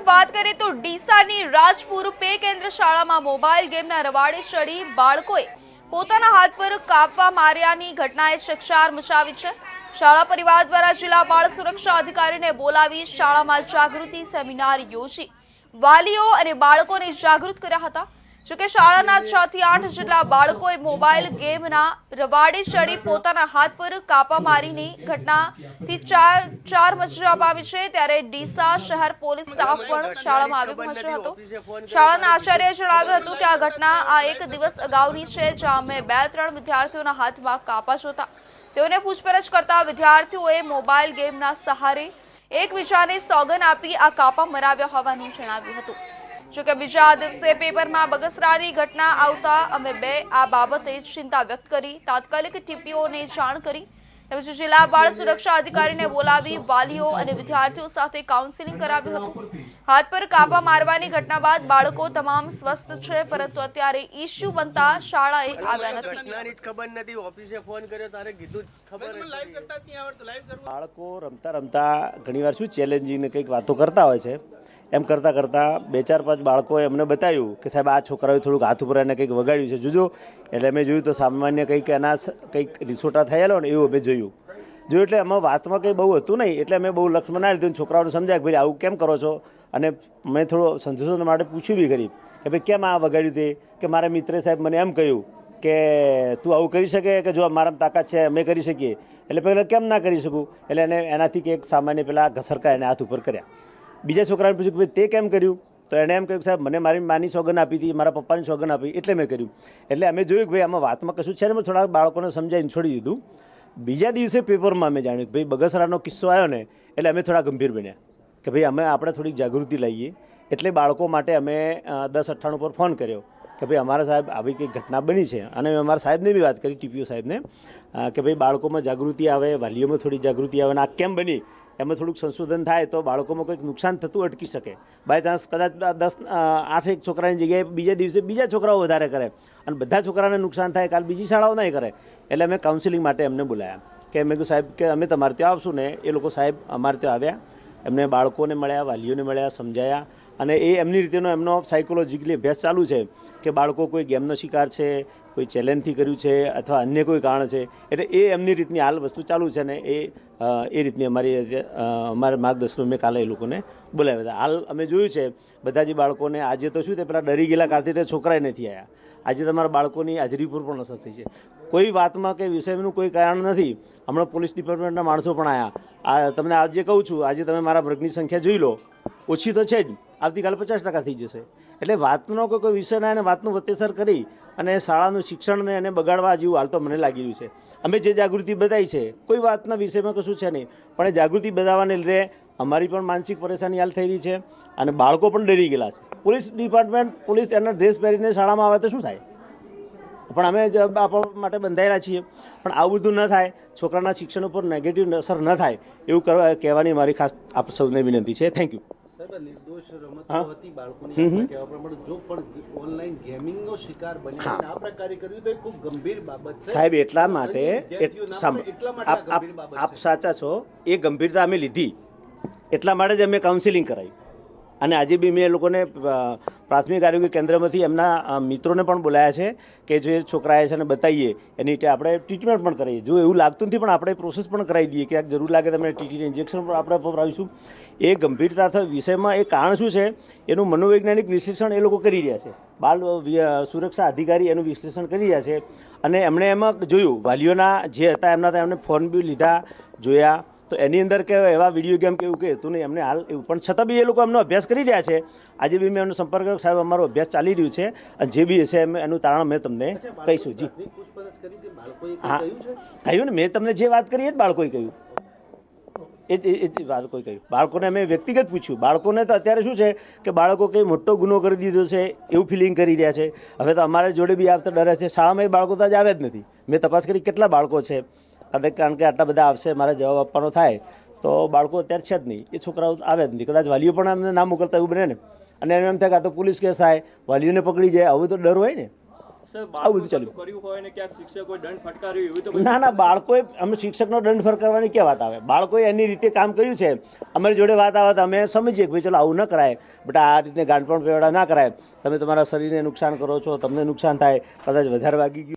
વાત કરીએ તો ડીસાની રાજપુર પે કેન્દ્ર શાળામાં મોબાઈલ ગેમના રવાડે ચડી બાળકોએ પોતાના હાથ પર કાપવા માર્યાની ઘટનાએ ચકચાર મચાવી છે। શાળા પરિવાર દ્વારા જિલ્લા બાળ સુરક્ષા અધિકારીને બોલાવી શાળામાં જાગૃતિ સેમિનાર યોજી વાલીઓ અને બાળકોને જાગૃત કર્યા હતા। જોકે શાળાના 6 થી 8 જેટલા બાળકોએ મોબાઈલ ગેમના રવાડે ચડી પોતાના હાથ પર કાપા મારીની ઘટનાથી ચાર મચવા પામી છે। ત્યારે ડીસા શહેર પોલીસ સ્ટાફ પણ શાળામાં આવી પહોંચ્યો હતો। શાળાના આચાર્યએ જણાવ્યું હતું કે આ ઘટના આ એક દિવસ અગાઉની છે, જ્યાં અમે 2-3 વિદ્યાર્થીઓના હાથમાં કાપા જોતા તેઓને પૂછપરછ કરતા વિદ્યાર્થીઓએ મોબાઈલ ગેમના સહારે એકબીજાને સોગન આપી આ કાપા મરાવ્યા હોવાનું જણાવ્યું હતું। જોકે બીજા દિવસે પેપરમાં બગસરાની ઘટના આવતા અમે આ બાબતે ચિંતા વ્યક્ત કરી તાત્કાલિક ટીપીઓને જાણ કરી પછી જિલ્લા બાળ સુરક્ષા અધિકારીને બોલાવી વાલીઓ અને વિદ્યાર્થીઓ સાથે કાઉન્સેલિંગ કરાવ્યું હતું। હાથ પર કાપા મારવાની ઘટના બાદ બાળકો તમામ સ્વસ્થ છે, પરંતુ અત્યારે ઇશ્યુ બનતા શાળાએ આવ્યા નથી। બાળકો રમતા રમતા ઘણીવાર શું ચેલેન્જિંગ કંઈક વાતો કરતા હોય છે। એમ કરતાં કરતાં 2-4-5 બાળકોએ અમને બતાવ્યું કે સાહેબ આ છોકરાઓએ થોડુંક હાથ ઉપર એને કંઈક વગાડ્યું છે, જોજો। એટલે અમે જોયું તો સામાન્ય કંઈક એના કંઈક રિસોટા થયેલો ને એવું અમે જોયું એટલે એમાં વાતમાં કંઈ બહુ હતું નહીં, એટલે અમે બહુ લક્ષ્મણ ના લીધું। છોકરાઓને સમજાય કે ભાઈ આવું કેમ કરો છો, અને મેં થોડો સંશોધન માટે પૂછ્યું બી ખરી કે ભાઈ કેમ આ વગાડ્યું તે, કે મારા મિત્રે સાહેબ મને એમ કહ્યું કે તું આવું કરી શકે, કે જો મારામાં તાકાત છે અમે કરી શકીએ, એટલે પહેલાં કેમ ના કરી શકું। એટલે એને એનાથી કંઈક સામાન્ય પેલા ઘસરકા એને હાથ ઉપર કર્યા। બીજા છોકરાને પૂછ્યું કે ભાઈ તે કેમ કર્યું, તો એણે એમ કહ્યું સાહેબ મને મારી માની સોગન આપી હતી, મારા પપ્પાની સોગન આપી એટલે મેં કર્યું। એટલે અમે જોયું કે ભાઈ આમાં વાતમાં કશું છે ને, મેં થોડા બાળકોને સમજાવીને છોડી દીધું। બીજા દિવસે પેપરમાં અમે જાણ્યું કે ભાઈ બગસરાનો કિસ્સો આવ્યો ને, એટલે અમે થોડા ગંભીર બન્યા કે ભાઈ આપણે થોડીક જાગૃતિ લાવીએ। એટલે બાળકો માટે અમે 1098 પર ફોન કર્યો કે ભાઈ અમારા સાહેબ આવી કંઈક ઘટના બની છે, અને મેં અમારા સાહેબને બી વાત કરી, ટીપીઓ સાહેબને, કે ભાઈ બાળકોમાં જાગૃતિ આવે, વાલીઓમાં થોડી જાગૃતિ આવે, અને આ કેમ બની એમાં થોડુંક સંશોધન થાય તો બાળકોમાં કંઈક નુકસાન થતું અટકી શકે। બાય ચાન્સ કદાચ 8 છોકરાની જગ્યાએ બીજા દિવસે બીજા છોકરાઓ વધારે કરે અને બધા છોકરાને નુકસાન થાય, કાલ બીજી શાળાઓ નહીં કરે। એટલે અમે કાઉન્સિલિંગ માટે એમને બોલાયા કે મેં કહ્યું સાહેબ કે અમે તમારે ત્યાં આવશું ને। એ લોકો સાહેબ અમારે ત્યાં આવ્યા, એમને બાળકોને મળ્યા, વાલીઓને મળ્યા, સમજાયા, અને એ એમની રીતેનો એમનો સાયકોલોજીકલી અભ્યાસ ચાલુ છે કે બાળકો કોઈ ગેમનો શિકાર છે, કોઈ ચેલેન્જથી કર્યું છે, અથવા અન્ય કોઈ કારણ છે। એટલે એ એમની રીતની હાલ વસ્તુ ચાલુ છે, ને એ રીતની અમારા માર્ગદર્શન મેં કાલે એ લોકોને બોલાવ્યા હતા। હાલ અમે જોયું છે બધા જ બાળકોને આજે તો શું તે પેલા ડરી ગયેલા કારથી છોકરાએ નથી આવ્યા, આજે તમારા બાળકોની હાજરી પર પણ અસર થઈ છે। કોઈ વાતમાં કે વિષયનું કોઈ કારણ નથી। હમણાં પોલીસ ડિપાર્ટમેન્ટના માણસો પણ આવ્યા। તમને આજે કહું છું, આજે તમે મારા વર્ગની સંખ્યા જોઈ લો, ઓછી તો છે જ, આવતીકાલે 50% થઈ જશે। એટલે વાતનો કોઈ વિષય ના, એને વાતનું વત્તેસર કરી અને શાળાનું શિક્ષણને એને બગાડવા જેવું હાલ તો મને લાગી રહ્યું છે। અમે જે જાગૃતિ બતાવી છે, કોઈ વાતના વિષયમાં કશું છે નહીં, પણ એ જાગૃતિ બતાવવાને લીધે અમારી પણ માનસિક પરેશાની હાલ થઈ રહી છે, અને બાળકો પણ ડરી ગયેલા છે। પોલીસ ડિપાર્ટમેન્ટ, પોલીસ એના ડ્રેસ પહેરીને શાળામાં આવે તો શું થાય, પણ અમે આપવા માટે બંધાયેલા છીએ, પણ આવું બધું ન થાય, છોકરાના શિક્ષણ ઉપર નેગેટિવ અસર ન થાય એવું કહેવાની મારી ખાસ આપ સૌને વિનંતી છે। Thank you. નિર્દોષ રમતો હતી, બાળકોની કહેવા પ્રમાણે જો પણ ઓનલાઈન ગેમિંગનો શિકાર બન્યા આ પ્રકારે કર્યું તો એ ખૂબ ગંભીર બાબત છે સાહેબ। એટલા માટે આપ સાચા છો, એ ગંભીરતા અમે લીધી, એટલા માટે જ અમે કાઉન્સિલિંગ કરાવી। અને આજે બી મેં એ લોકોને પ્રાથમિક આરોગ્ય કેન્દ્રમાંથી એમના મિત્રોને પણ બોલાયા છે કે જે છોકરાએ છે ને બતાવીએ, એની આપણે ટ્રીટમેન્ટ પણ કરાવીએ। જો એવું લાગતું નથી પણ આપણે પ્રોસેસ પણ કરાવી દઈએ કે જરૂર લાગે તમને ટીટીની ઇન્જેક્શન પણ આપણે અપાવીશું। એ ગંભીરતા વિષયમાં એ કારણ શું છે એનું મનોવૈજ્ઞાનિક વિશ્લેષણ એ લોકો કરી રહ્યા છે, બાળ સુરક્ષા અધિકારી એનું વિશ્લેષણ કરી રહ્યા છે। અને એમણે એમાં જોયું, વાલીઓના જે હતા એમના ત્યાં એમને ફોન બી લીધા, જોયા, તો એની અંદર કે એવા વિડીયો ગેમ કેવું કે હતું નહીં એમને હાલ એવું, પણ છતાં બી એ લોકો એમનો અભ્યાસ કરી રહ્યા છે। આજે બી મેં એમનો સંપર્ક કર્યો, સાહેબ અમારો અભ્યાસ ચાલી રહ્યું છે, અને જે બી હશે એનું તારણ મેં તમને કહીશું। જી હા, કહ્યું ને મેં તમને જે વાત કરી એ જ બાળકોએ કહ્યું, એ બાળકોએ કહ્યું। બાળકોને અમે વ્યક્તિગત પૂછ્યું, બાળકોને તો અત્યારે શું છે કે બાળકો કંઈ મોટો ગુનો કરી દીધો છે એવું ફિલિંગ કરી રહ્યા છે। હવે તો અમારે જોડે બી આવતા ડરે છે, શાળામાં એ બાળકો તો આજે આવે જ નથી। મેં તપાસ કરી કેટલા બાળકો છે, કારણ કે આટલા બધા આવશે, મારે જવાબ આપવાનો થાય તો બાળકો અત્યારે છે જ નહીં, એ છોકરાઓ આવે જ નહીં। કદાચ વાલીઓ પણ એમને ના મોકલતા એવું બને ને, અને એમ થાય કે આ તો પોલીસ કેસ થાય, વાલીઓને પકડી જાય, હવે તો ડર હોય ને। આવું બધું ચાલ્યું. કર્યું હોય ને ક્યાંક શિક્ષકોએ દંડ ફટકાર્યો એવું તો ના બાળકોએ અમે શિક્ષકનો દંડ ફરકારવાની ક્યાં વાત આવે, બાળકોએ એની રીતે કામ કર્યું છે. અમારી જોડે વાત આવે તો અમે સમજીએ કે ભાઈ ચલો આવું ન કરાય, બટ આ રીતે ગાંઠપણ પેવડા ના કરાય. તમે તમારા શરીરને નુકસાન કરો છો, તમને નુકસાન થાય, કદાચ વધારે વાગી ગયું